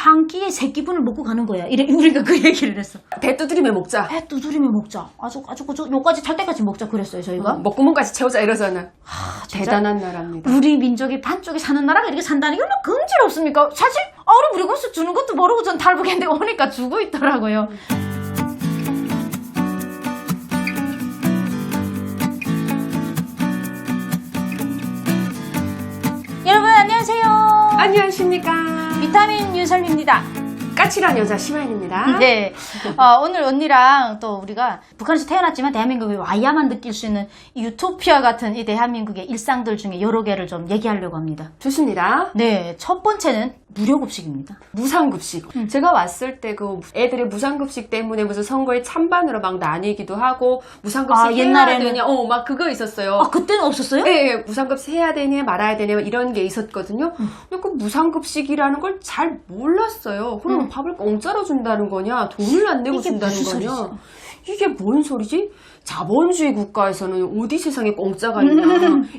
한 끼에 세 끼분을 먹고 가는 거야. 이래 우리가 그 얘기를 했어. 배 두드리며 먹자. 배 두드리며 먹자. 아주 요까지 찰 때까지 먹자 그랬어요 저희가. 먹구멍까지 채우자 이러잖아. 대단한 나라입니다. 우리 민족이 반쪽이 사는 나라가 이렇게 산다는 게 얼마나 금지럽습니까? 사실 우리 물건수 주는 것도 모르고 전 탈북했는데 오니까 주고 있더라고요. 여러분 안녕하세요. 안녕하십니까. 비타민 윤설미입니다. 까칠한 여자 심하인입니다. 네. 오늘 언니랑 또 우리가 북한에서 태어났지만 대한민국에 와야만 느낄 수 있는 이 유토피아 같은 이 대한민국의 일상들 중에 여러 개를 좀 얘기하려고 합니다. 좋습니다. 네. 첫 번째는 무료급식입니다. 무상급식. 제가 왔을 때 그 애들의 무상급식 때문에 무슨 선거에 찬반으로 막 나뉘기도 하고 무상급식 해야 옛날에는 되냐 막 그거 있었어요. 그때는 없었어요? 네, 무상급식 해야 되냐 말아야 되냐 이런 게 있었거든요. 근데 그 무상급식이라는 걸 잘 몰랐어요. 그러면 밥을 공짜로 준다는 거냐 돈을 안 내고 준다는 거냐 소리지? 이게 뭔 소리지? 자본주의 국가에서는 어디 세상에 공짜가 있냐.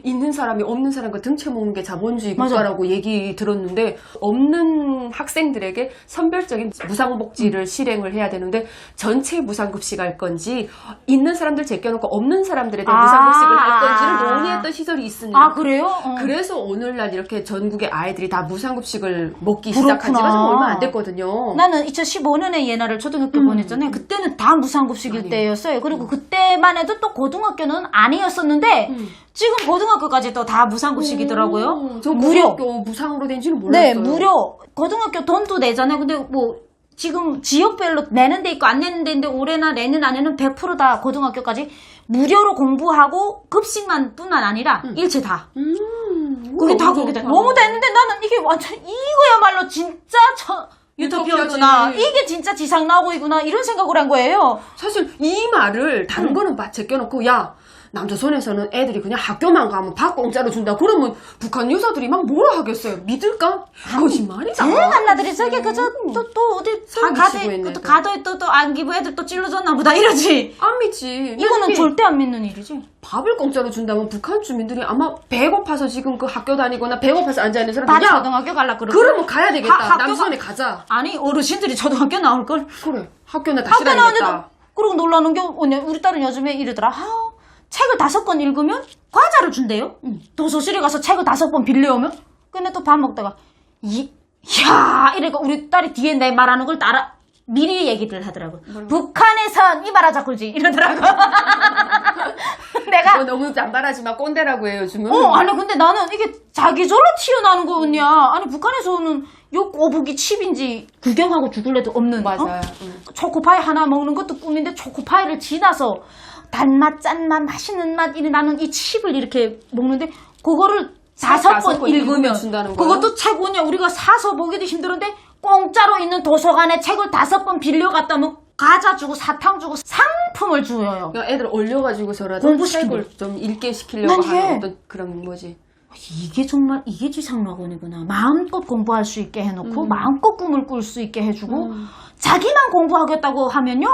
있는 사람이 없는 사람과 등쳐 먹는 게 자본주의 국가라고 얘기 들었는데 없는 학생들에게 선별적인 무상복지를 실행을 해야 되는데 전체 무상급식 할 건지 있는 사람들 제껴놓고 없는 사람들에 대한 무상급식을 할 건지를 논의했던 시절이 있습니다. 그래요? 그래서 오늘날 이렇게 전국의 아이들이 다 무상급식을 먹기 그렇구나. 시작한 지가 좀 얼마 안 됐거든요. 나는 2015년에 예나를 초등학교 보냈잖아요. 그때는 다 무상급식일 때였어요. 그리고 그때만 해도 또 고등학교는 아니었었는데 지금 고등학교까지 또 다 무상급식이더라고요. 저 무료. 고등학교 무상으로 된지는 몰랐어요. 네, 무료. 고등학교 돈도 내잖아요. 근데 뭐 지금 지역별로 내는 데 있고 안 내는 데 있는데 올해나 내년 안에는 100% 다 고등학교까지 무료로 공부하고 급식만 뿐만 아니라 일체 다. 그게 다 그렇게 돼. 너무 됐는데 나는 이게 완전 이거야말로 진짜 유토피아구나. 이게 진짜 지상낙오이구나. 이런 생각을 한 거예요. 사실 이 말을 다른 거는 제껴놓고 야 남조선에서는 애들이 그냥 학교만 가면 밥 공짜로 준다. 그러면 북한 여자들이 막 뭐라 하겠어요? 믿을까? 거짓말이다. 제 만나들이 저게 그저 또 어디 사기치고 가도에 또 안기부 애들 또 찔러줬나 보다 이러지. 안 믿지. 이거는 절대 안 믿는 일이지. 밥을 공짜로 준다면 북한 주민들이 아마 배고파서 지금 그 학교 다니거나 배고파서 앉아있는 사람들이 다 초등학교 갈라 그러고. 그러면 가야 되겠다. 남조선에 가자. 아니 어르신들이 초등학교 나올걸. 그래. 학교나 다시 다니겠다. 그리고 놀라는 게 우리 딸은 요즘에 이러더라. 책을 5권 읽으면 과자를 준대요. 도서실에 가서 책을 5권 빌려오면. 근데 또 밥 먹다가 이러니까 우리 딸이 뒤에 내 말하는 걸 따라 미리 얘기를 하더라고. 북한에선 이 말 하자 굴지 이러더라고. 내가 너무 짬바라지 마 꼰대라고 해요 요즘은. 아니 근데 나는 이게 자기절로 튀어나오는 거냐. 아니 북한에서는 요 꼬부기 칩인지 구경하고 죽을래도 없는. 맞아요. 초코파이 하나 먹는 것도 꿈인데 초코파이를 지나서 단맛, 짠맛, 맛있는 맛 이리 나는 이 칩을 이렇게 먹는데 그거를 5번 읽으면 준다는 거예요? 그것도 책 뭐냐 우리가 사서 보기도 힘들은데 공짜로 있는 도서관에 책을 5번 빌려갔다 면 과자 주고 사탕 주고 상품을 줘요. 그러니까 애들 올려가지고서라도 공부시키고 책을 좀 읽게 시키려고 하는 어떤 그런 뭐지. 이게 정말 이게 지상낙원이구나. 마음껏 공부할 수 있게 해놓고 마음껏 꿈을 꿀 수 있게 해주고 자기만 공부하겠다고 하면요.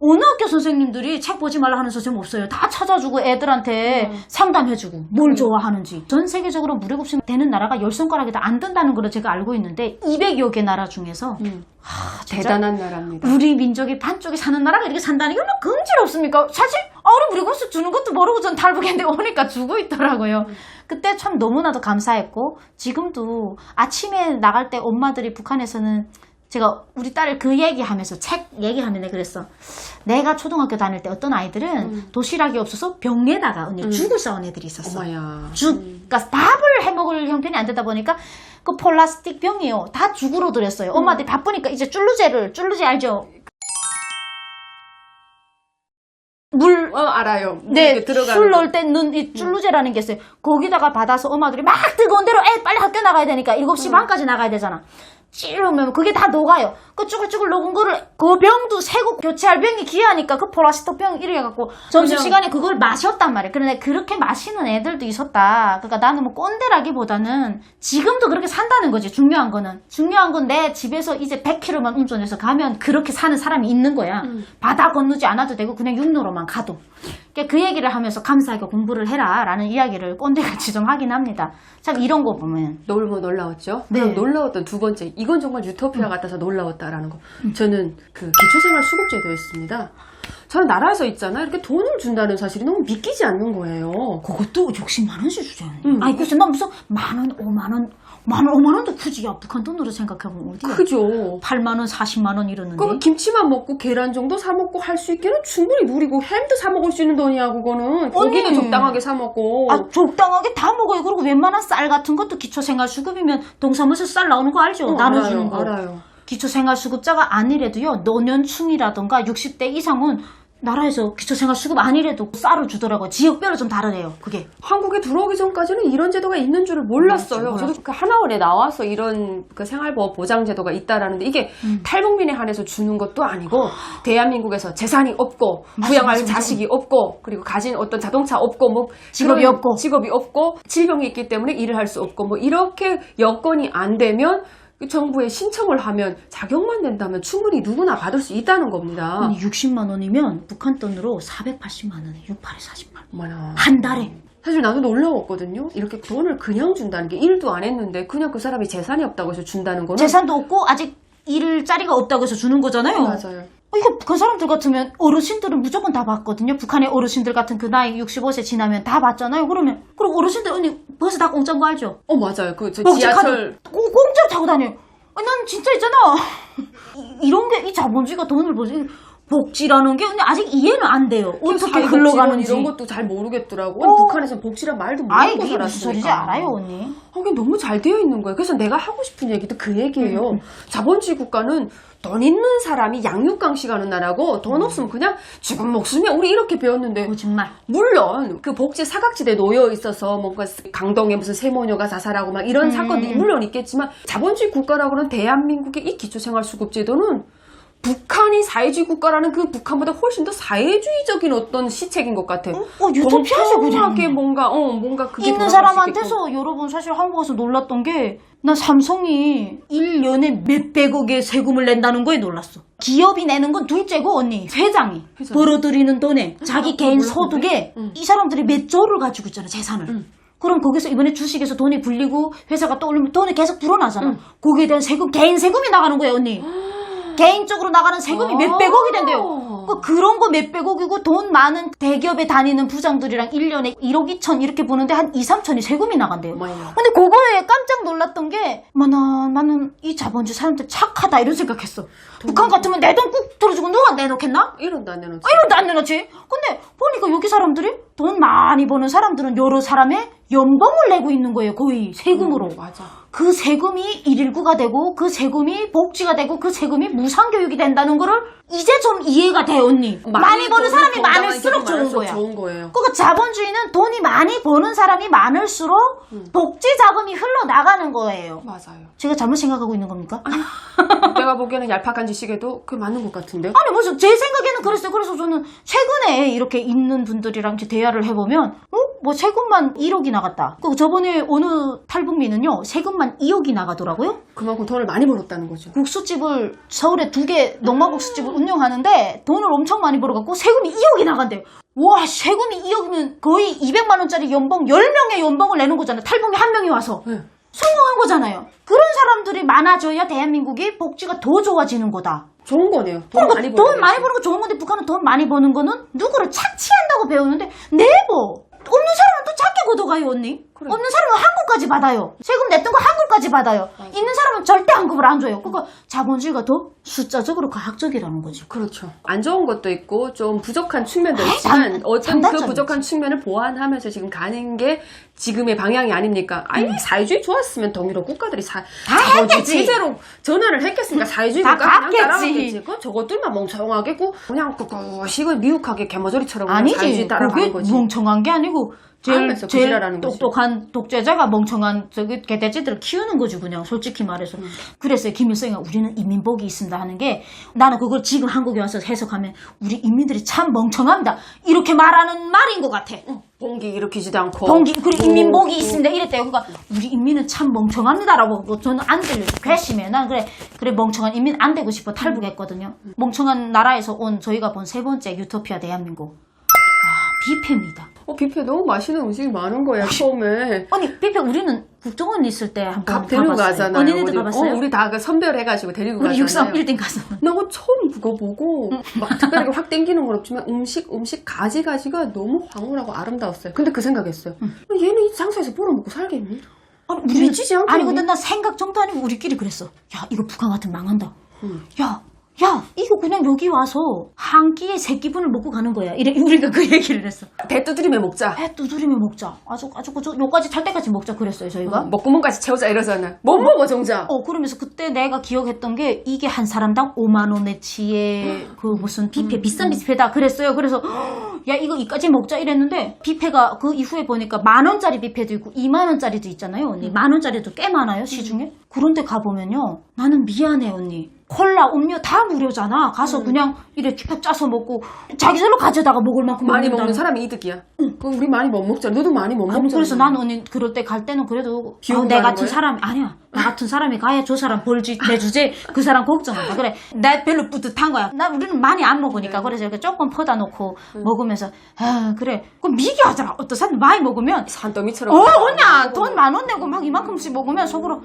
어느 학교 선생님들이 책 보지 말라 하는 선생님 없어요. 다 찾아주고 애들한테 상담해주고 뭘 좋아하는지. 전 세계적으로 무료급식 되는 나라가 10손가락에도 안 든다는 걸 제가 알고 있는데 200여 개 나라 중에서 대단한 나라입니다. 우리 민족이 반쪽이 사는 나라가 이렇게 산다는 게 얼마나 금지럽습니까? 사실 우리 무료급식 주는 것도 모르고 전 탈북했는데 오니까 주고 있더라고요. 그때 참 너무나도 감사했고 지금도 아침에 나갈 때 엄마들이 북한에서는 제가 우리 딸을 그 얘기하면서 책 얘기하면 내가 그랬어. 내가 초등학교 다닐 때 어떤 아이들은 도시락이 없어서 병에다가 언니 죽을 싸온 애들이 있었어. 어머야. 그러니까 밥을 해먹을 형편이 안 되다 보니까 그 플라스틱 병이요. 다 죽으로 들였어요. 엄마들이 바쁘니까 이제 쫄루제 알죠? 물 알아요. 네, 술 넣을 때 넣은 이 쫄루제라는 게 있어요. 거기다가 받아서 엄마들이 막 뜨거운 대로 빨리 학교 나가야 되니까 7시 반까지 나가야 되잖아. 찌르면 그게 다 녹아요. 그 쭈글쭈글 녹은 거를 그 병도 새고 교체할 병이 귀하니까 그 플라스틱 병 이래갖고 점심시간에 그걸 마셨단 말이에요. 그런데 그렇게 마시는 애들도 있었다. 그러니까 나는 뭐 꼰대라기보다는 지금도 그렇게 산다는 거지. 중요한 건 내 집에서 이제 100km만 운전해서 가면 그렇게 사는 사람이 있는 거야. 바다 건너지 않아도 되고 그냥 육로로만 가도. 그 얘기를 하면서 감사하게 공부를 해라라는 이야기를 꼰대같이 좀 하긴 합니다. 참 이런 거 보면 너무 놀라웠죠? 네. 그럼 놀라웠던 두 번째, 이건 정말 유토피아 같아서 놀라웠다라는 거. 저는 그 기초생활 수급제도였습니다. 저는 나라에서 있잖아 이렇게 돈을 준다는 사실이 너무 믿기지 않는 거예요. 그것도 60만 원씩 주잖아요. 아니 글쎄 난 무슨 만 원, 5만 원, 5만 원도 굳이 야 북한 돈으로 생각해보면 어디야? 그죠. 8만 원, 40만 원 이러는데. 그 김치만 먹고 계란 정도 사 먹고 할 수 있기는 충분히 누리고 햄도 사 먹을 수 있는 돈이야 그거는. 고기도 적당하게 사 먹고. 아 적당하게 다 먹어요. 그리고 웬만한 쌀 같은 것도 기초생활수급이면 동사무소 쌀 나오는 거 알죠? 나눠주는 거. 알아요. 기초생활수급자가 아니래도요. 노년층이라던가 60대 이상은 나라에서 기초생활수급 아니래도 쌀을 주더라고요. 지역별로 좀 다르네요. 그게. 한국에 들어오기 전까지는 이런 제도가 있는 줄을 몰랐어요. 몰랐죠. 저도 그 하나원에 나와서 이런 그 생활보험 보장 제도가 있다라는데 이게 탈북민에 한해서 주는 것도 아니고 대한민국에서 재산이 없고 부양할 자식이 없고 그리고 가진 어떤 자동차 없고 뭐 직업이 그런 없고. 직업이 없고 질병이 있기 때문에 일을 할 수 없고 뭐 이렇게 여건이 안 되면 정부에 신청을 하면 자격만 된다면 충분히 누구나 받을 수 있다는 겁니다. 아니 60만 원이면 북한 돈으로 480만 원에 6팔에 40만 원. 어머나. 한 달에. 사실 나도 놀라웠거든요. 이렇게 돈을 그냥 준다는 게 일도 안 했는데 그냥 그 사람이 재산이 없다고 해서 준다는 거는 재산도 없고 아직 일자리가 없다고 해서 주는 거잖아요. 맞아요. 이게 북한 사람들 같으면 어르신들은 무조건 다 받거든요. 북한의 어르신들 같은 그 나이 65세 지나면 다 받잖아요. 그러면 그리고 어르신들 언니 버스 다 공짜인 거 알죠? 맞아요. 그 저 지하철 공짜로 타고 다녀요. 아니, 난 진짜 있잖아. 이런 게 이 자본주의가 돈을 벌지 복지라는 게 언니 아직 이해는 안 돼요. 어떻게 흘러가는지. 이런 것도 잘 모르겠더라고. 북한에서 복지란 말도 아이 모르고 그게 무슨 소리인지 살았으니까. 알아요 언니. 하긴 너무 잘 되어 있는 거예요. 그래서 내가 하고 싶은 얘기도 그 얘기예요. 자본주의 국가는 돈 있는 사람이 양육강식하는 나라고 돈 없으면 그냥 죽은 목숨이야. 우리 이렇게 배웠는데 거짓말. 물론 그 복지 사각지대에 놓여 있어서 뭔가 강동에 무슨 세모녀가 자살하고 막 이런 사건들이 물론 있겠지만 자본주의 국가라고는 대한민국의 이 기초생활수급제도는 북한이 사회주의 국가라는 그 북한보다 훨씬 더 사회주의적인 어떤 시책인 것 같아요. 유토피아죠 공평하게 그냥. 뭔가 그게 있는 돌아갈 수 사람한테서 여러분 사실 한국 와서 놀랐던 게 나 삼성이 1년에 몇백억의 세금을 낸다는 거에 놀랐어. 기업이 내는 건 둘째고 언니 회장이 벌어들이는 돈에 자기 개인 소득에 이 사람들이 몇 조를 가지고 있잖아 재산을. 그럼 거기서 이번에 주식에서 돈이 불리고 회사가 떠올리면 돈이 계속 불어나잖아. 거기에 대한 세금 개인 세금이 나가는 거예요 언니. 개인적으로 나가는 세금이 몇백억이 된대요. 그런 거 몇백억이고 돈 많은 대기업에 다니는 부장들이랑 1년에 1억 2천 이렇게 버는데 한 2, 3천이 세금이 나간대요. 근데 그거에 깜짝 놀랐던 게 나는 이 자본주의 사람들 착하다 이런 생각했어. 북한 같으면 내 돈 꾹 들어주고 누가 내놓겠나? 1원도 안 내놓지. 1원도 안 내놓지. 근데 보니까 여기 사람들이 돈 많이 버는 사람들은 여러 사람의 연봉을 내고 있는 거예요. 거의 세금으로. 맞아. 그 세금이 119가 되고 그 세금이 복지가 되고 그 세금이 무상교육이 된다는 거를 이제 좀 이해가 돼 언니. 많이 버는 사람이 많을수록 좋은 거야. 그러니까 자본주의는 돈이 많이 버는 사람이 많을수록 복지 자금이 흘러나가는 거예요. 맞아요. 제가 잘못 생각하고 있는 겁니까? 내가 보기에는 얄팍한 지식에도 그게 맞는 것 같은데요? 아니 무슨 제 생각에는 그랬어요. 그래서 저는 최근에 이렇게 있는 분들이랑 이렇게 대화를 해보면 뭐 세금만 1억이 나갔다. 그 저번에 어느 탈북민은요 세금만 2억이 나가더라고요. 그만큼 돈을 많이 벌었다는 거죠. 국수집을 서울에 2개 농마국수집을 운영하는데 돈을 엄청 많이 벌어갖고 세금이 2억이 나간대요. 와 세금이 2억이면 거의 200만 원짜리 연봉 10명의 연봉을 내는 거잖아요. 탈북민 한 명이 와서. 네. 성공한 거잖아요. 그런 사람들이 많아져야 대한민국이 복지가 더 좋아지는 거다. 좋은 거네요. 그러니까 돈 많이 버는 거 좋은 건데 북한은 돈 많이 버는 거는 누구를 착취한다고 배우는데 네버 없는 사람은 또 작게 걷어가요 언니. 그래. 없는 사람은 한국까지 받아요. 세금 냈던 거 한국까지 받아요. 있는 사람은 절대 한국을 안 줘요. 그러니까 자본주의가 더 숫자적으로 과학적이라는 거지. 그렇죠. 안 좋은 것도 있고 좀 부족한 측면도 있지만 어떤 그 장단점이지. 부족한 측면을 보완하면서 지금 가는 게 지금의 방향이 아닙니까? 아니 사회주의 좋았으면 동유럽 국가들이 자본주의 했겠지. 체제로 전환을 했겠습니까? 사회주의 다 국가 그냥 갔겠지. 따라가겠지. 그건 저것들만 멍청하겠고 그냥 꿋꿋이 미혹하게 개머저리처럼 그냥 아니지. 사회주의 따라가는 그게 거지. 멍청한 게 아니고 알면서 제일 부지런하는 거지. 똑똑한 독재자가 멍청한 저기 개돼지들을 키우는 거지 그냥 솔직히 말해서. 그랬어요. 김일성이 우리는 인민복이 있습니다 하는 게 나는 그걸 지금 한국에 와서 해석하면 우리 인민들이 참 멍청합니다 이렇게 말하는 말인 것 같아. 봉기 일으키지도 않고 그리고 인민복이 있습니다 이랬대요. 그러니까 우리 인민은 참 멍청합니다라고 저는 안 들려요. 괘씸해. 난 그래 멍청한 인민 안 되고 싶어 탈북했거든요. 멍청한 나라에서 온 저희가 본 세 번째 유토피아 대한민국. 뷔페입니다. 뷔페 너무 맛있는 음식이 많은 거야, 처음에. 아니 뷔페 우리는 국정원 있을 때 한번 데리고 가봤어요. 가잖아요. 언니네도 어디. 가봤어요? 우리 다 그 선별해가지고 데리고 우리 가잖아요. 631등 가서. 나 그거 처음 그거 보고 막 특별하게 확 땡기는 건 없지만 음식 가지가지가 너무 황홀하고 아름다웠어요. 근데 그 생각했어요. 얘는 이 장사에서 벌어먹고 살겠니? 아니, 미치지 않겠니? 아니 근데 나 생각 정도 아니고 우리끼리 그랬어. 야 이거 북한 같으면 망한다. 야 이거 그냥 여기 와서 한 끼에 3끼분을 먹고 가는 거야. 이래 우리가 그 얘기를 했어. 배 두드리며 먹자. 배 두드리며 먹자. 아주 요까지 탈 때까지 먹자 그랬어요 저희가. 먹구멍까지 채우자 이러잖아. 못 먹어 정작. 그러면서 그때 내가 기억했던 게 이게 한 사람당 5만 원어치의 그 무슨 뷔페 비싼 뷔페다 그랬어요. 그래서 야 이거 이까지 먹자 이랬는데 뷔페가 그 이후에 보니까 10,000원짜리 뷔페도 있고 2만 원짜리도 있잖아요 언니. 10,000원짜리도 꽤 많아요 시중에. 그런데 가보면요 나는 미안해 언니. 콜라, 음료 다 무료잖아. 가서 그냥 이렇게 κυ밥 짜서 먹고 자기들로 가져다가 먹을 만큼 많이 먹는다는. 먹는 사람이 이득이야. 그럼 우리 많이 못 먹잖아. 너도 많이 못 먹잖아. 그래서 나는 언니 그럴 때 갈 때는 그래도 비용 내 가는 같은 거야? 사람 아니야. 나 같은 사람이 가야 저 사람 벌지 내주지 그 사람 걱정한다. 그래 나 별로 뿌듯한 거야. 나 우리는 많이 안 먹으니까 그래서 이렇게 조금 퍼다 놓고 먹으면서 그래 그럼 미개하잖아. 어떤 사람 많이 먹으면 산더미처럼. 언니야 돈 10,000원 내고 막 이만큼씩 먹으면 속으로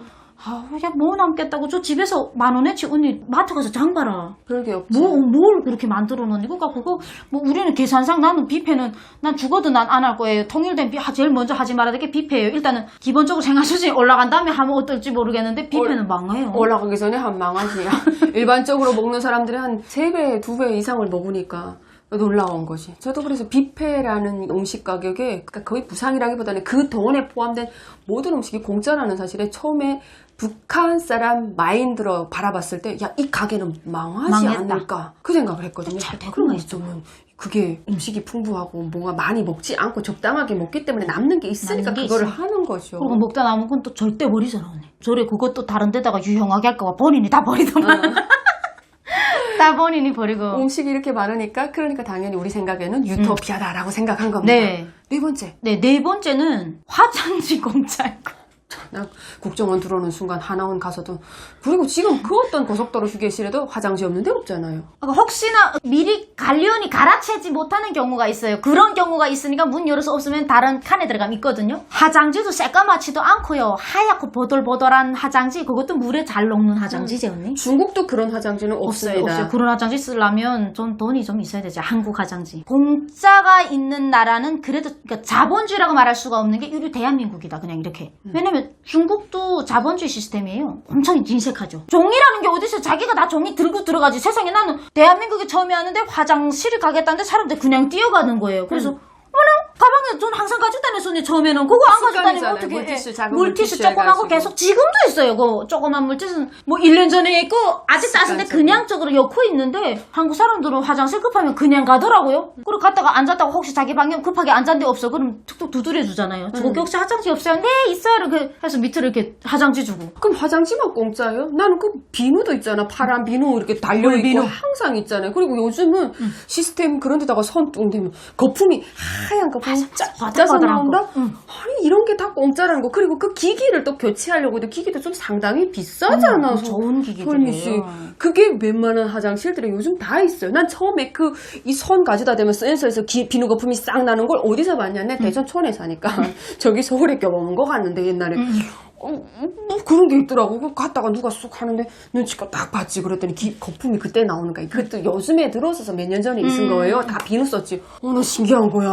야 뭐 남겠다고 저 집에서 10,000원어치 언니 마트 가서 장 봐라. 별게 없지. 뭘 그렇게 만들어 놓니? 그러니까 그거 뭐 우리는 계산상 나는 뷔페는 난 죽어도 난 안 할 거예요. 통일된 제일 먼저 하지 말아야 될 게 뷔페예요. 일단은 기본적으로 생활 수준이 올라간 다음에 하면 어떨지 모르겠는데 뷔페는 망해요. 올라가기 전에 한 망하지. 일반적으로 먹는 사람들이 한 3배, 2배 이상을 먹으니까 놀라운 거지. 저도 그래서 뷔페라는 음식 가격에 그러니까 거의 부상이라기보다는 그 돈에 포함된 모든 음식이 공짜라는 사실에 처음에 북한 사람 마인드로 바라봤을 때 야, 이 가게는 망하지 망했다. 않을까 그 생각을 했거든요. 잘 되고 그러면 있어. 저는 그게 음식이 풍부하고 뭔가 많이 먹지 않고 적당하게 먹기 때문에 남는 게 있으니까 남는 게 그거를 있어. 하는 거죠. 그리고 먹다 남은 건 또 절대 버리잖아 언니. 저래 그것도 다른 데다가 유용하게 할까봐 본인이 다 버리더만. 다 본인이 버리고. 음식이 이렇게 많으니까 그러니까 당연히 우리 생각에는 유토피아다라고 생각한 겁니다. 네. 네 번째. 네 번째는 화장지 공짜고. 나 국정원 들어오는 순간 하나원 가서도 그리고 지금 그 어떤 고속도로 휴게실에도 화장지 없는 데 없잖아요. 그러니까 혹시나 미리 관리원이 갈아채지 못하는 경우가 있어요. 그런 경우가 있으니까 문 열어서 없으면 다른 칸에 들어가면 있거든요. 화장지도 새까맣지도 않고요. 하얗고 보들보들한 화장지 그것도 물에 잘 녹는 화장지지 언니? 중국도 그런 화장지는 없습니다. 없어요. 그런 화장지 쓰려면 좀 돈이 좀 있어야 되죠. 한국 화장지. 공짜가 있는 나라는 그래도 그러니까 자본주의라고 말할 수가 없는 게 우리 대한민국이다. 그냥 이렇게. 왜냐면 중국도 자본주의 시스템이에요. 엄청 인색하죠. 종이라는 게 어디서 자기가 다 종이 들고 들어가지. 세상에 나는 대한민국에 처음에 왔는데 화장실을 가겠다는데 사람들 그냥 뛰어가는 거예요. 그래서 어머나 가방에 전 항상 가지고 다녔었는데 처음에는 그거 안 가지고 다니면 습관이잖아요. 어떻게 물티슈, 작은 물티슈 물티슈 조그만 거 해가지고. 계속 지금도 있어요. 그 조그만 물티슈는 뭐 1년 전에 있고 아직도 안 쓰는데 습관적으로. 그냥적으로 엮고 있는데 한국 사람들은 화장실 급하면 그냥 가더라고요. 그리고 갔다가 앉았다가 혹시 자기 방에 급하게 앉았는데 없어 그럼 툭툭 두드려 주잖아요. 저기 혹시 화장지 없어요? 네 있어요. 이렇게 해서 밑으로 이렇게 화장지 주고. 그럼 화장지만 공짜예요? 나는 그 비누도 있잖아. 파란 비누 이렇게 달려있고 비누. 항상 있잖아요. 그리고 요즘은 시스템 그런 데다가 선 뚱 되면 거품이 하얀 거품이 짜서 바들바들한 나온다? 거. 응. 아니 이런 게 다 공짜라는 거. 그리고 그 기기를 또 교체하려고 해도 기기도 좀 상당히 비싸잖아. 좋은 솔미 씨. 기기들이에요. 그게 웬만한 화장실들에 요즘 다 있어요. 난 처음에 그 이 선 가져다 대면 센서에서 비누 거품이 싹 나는 걸 어디서 봤냐? 내 대전촌에 사니까 저기 서울에 껴먹은 거 같는데 옛날에 뭐 그런 게 있더라고. 그 갔다가 누가 쑥 하는데 눈치껏 딱 봤지. 그랬더니 거품이 그때 나오는 거야. 그것도 요즘에 들어서서 몇 년 전에 있은 거예요. 다 비누 썼지. 나 신기한 거야.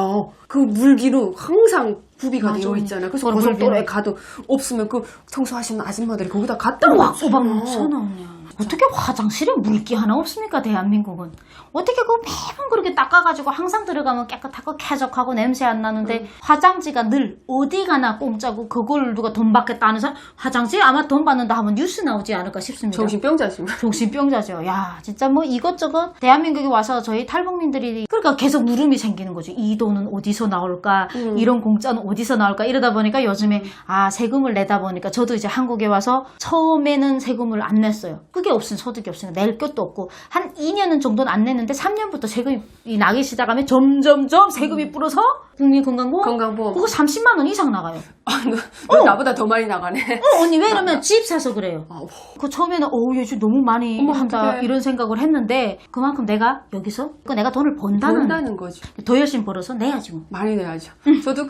그 물비누 항상 구비가 되어 있잖아. 그래서 그걸 고속도로에 물비누. 가도 없으면 그 청소하시는 아줌마들이 거기다 갖다 꼬박꼬박 놓잖아. 묻혀놓냐. 어떻게 화장실에 물기 하나 없습니까 대한민국은. 어떻게 그거 매번 그렇게 닦아가지고 항상 들어가면 깨끗하고 쾌적하고 냄새 안 나는데 화장지가 늘 어디 가나 공짜고 그걸 누가 돈 받겠다 하는 사람 화장지 아마 돈 받는다 하면 뉴스 나오지 않을까 싶습니다. 정신병자지. 정신병자죠. 야 진짜 뭐 이것저것 대한민국에 와서 저희 탈북민들이 그러니까 계속 물음이 생기는 거죠. 이 돈은 어디서 나올까 이런 공짜는 어디서 나올까 이러다 보니까 요즘에 세금을 내다 보니까 저도 이제 한국에 와서 처음에는 세금을 안 냈어요. 그게 없으면 소득이 없으니까 낼 것도 없고 한 2년은 정도는 안 냈는데 3년부터 세금이 나기 시작하면 점점점 세금이 불어서 국민건강보험? 건강보험. 그거 30만 원 이상 나가요. 아, 너 나보다 더 많이 나가네. 언니 왜 이러면 집 사서 그래요. 그 처음에는 얘 너무 많이 어머, 한다 어떡해. 이런 생각을 했는데 그만큼 내가 여기서 내가 돈을 번다는 거지. 더 열심히 벌어서 내야지 뭐. 많이 내야죠. 저도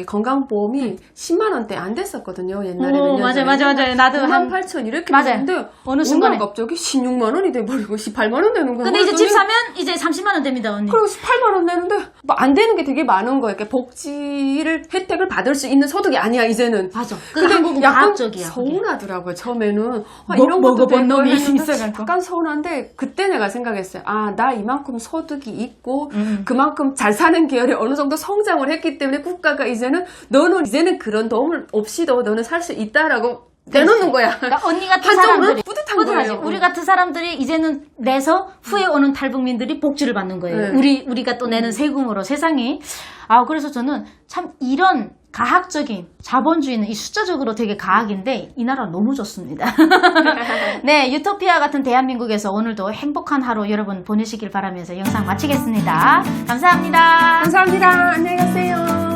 건강보험이 10만 원대 안 됐었거든요. 옛날에 몇 년 전에. 맞아요. 나도 9만 8천 이렇게 맞아요. 됐는데 어느 순간에. 갑자기 16만 원이 돼버리고 18만 원 되는 거야. 근데 이제 집 사면 이제 30만 원 됩니다, 언니. 그리고 18만 원 내는데 뭐 안 되는 게 되게 많은 거예요. 이렇게 혜택을 받을 수 있는 소득이 아니야 이제는. 맞아. 그 근데 한국은 약간 과학적이야. 그게. 서운하더라고요. 처음에는 이런 것도 먹어본 놈이 있어서 있어갖고. 약간 서운한데 그때 내가 생각했어요. 나 이만큼 소득이 있고 그만큼 잘 사는 계열이 어느 정도 성장을 했기 때문에 국가가 너는 이제는 그런 도움을 없이도 너는 살 수 있다라고 내놓는 거야. 그러니까 언니 같은 한쪽으로 사람들이 뿌듯한 거예요. 우리 같은 사람들이 이제는 내서 후에 오는 탈북민들이 복지를 받는 거예요. 네. 우리가 또 내는 세금으로 세상이. 그래서 저는 참 이런 가학적인 자본주의는 이 숫자적으로 되게 가학인데 이 나라 너무 좋습니다. 네, 유토피아 같은 대한민국에서 오늘도 행복한 하루 여러분 보내시길 바라면서 영상 마치겠습니다. 감사합니다. 감사합니다. 안녕히 가세요.